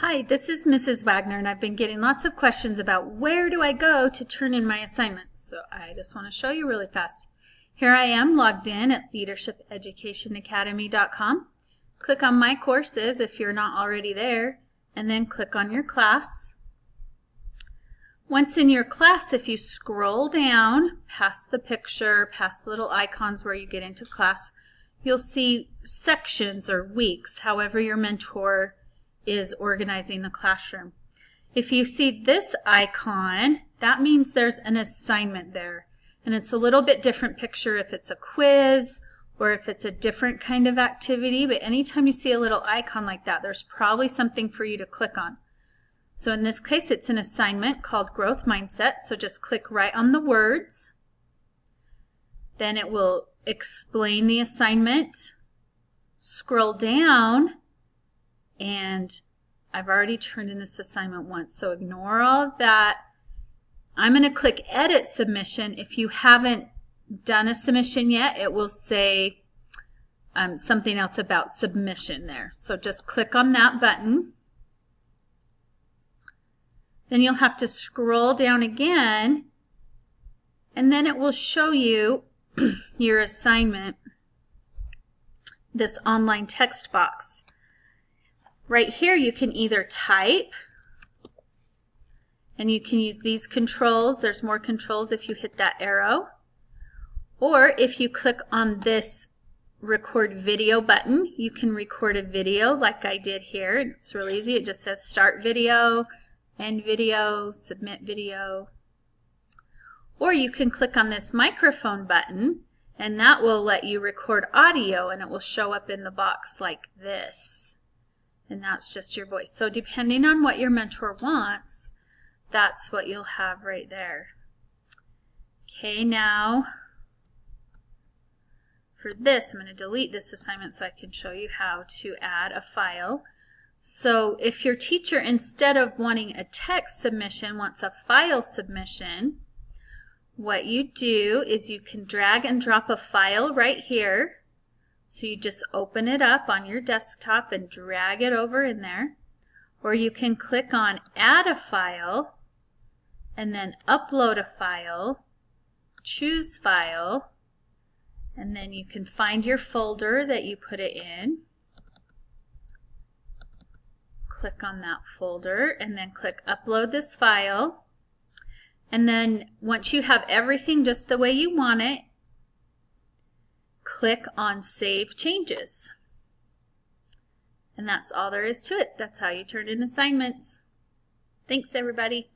Hi, this is Mrs. Wagner, and I've been getting lots of questions about where do I go to turn in my assignments. So I just want to show you really fast. Here I am logged in at leadershipeducationacademy.com. Click on My Courses if you're not already there, and then click on your class. Once in your class, if you scroll down past the picture, past the little icons where you get into class, you'll see sections or weeks, however your mentor is organizing the classroom. If you see this icon, that means there's an assignment there. And it's a little bit different picture if it's a quiz or if it's a different kind of activity, but anytime you see a little icon like that, there's probably something for you to click on. So in this case, it's an assignment called Growth Mindset, so just click right on the words. Then it will explain the assignment. Scroll down, and I've already turned in this assignment once, so ignore all of that. I'm going to click Edit Submission. If you haven't done a submission yet, it will say something else about submission there. So just click on that button. Then you'll have to scroll down again, and then it will show you your assignment, this online text box. Right here you can either type, and you can use these controls. There's more controls if you hit that arrow. Or if you click on this record video button, you can record a video like I did here. It's really easy. It just says start video, end video, submit video. Or you can click on this microphone button, and that will let you record audio, and it will show up in the box like this. And that's just your voice. So depending on what your mentor wants, that's what you'll have right there. Okay, now for this, I'm going to delete this assignment so I can show you how to add a file. So if your teacher, instead of wanting a text submission, wants a file submission, what you do is you can drag and drop a file right here. So you just open it up on your desktop and drag it over in there. Or you can click on Add a File and then Upload a File, choose File, and then you can find your folder that you put it in. Click on that folder and then click Upload this file. And then once you have everything just the way you want it, click on Save Changes. And that's all there is to it. That's how you turn in assignments. Thanks, everybody.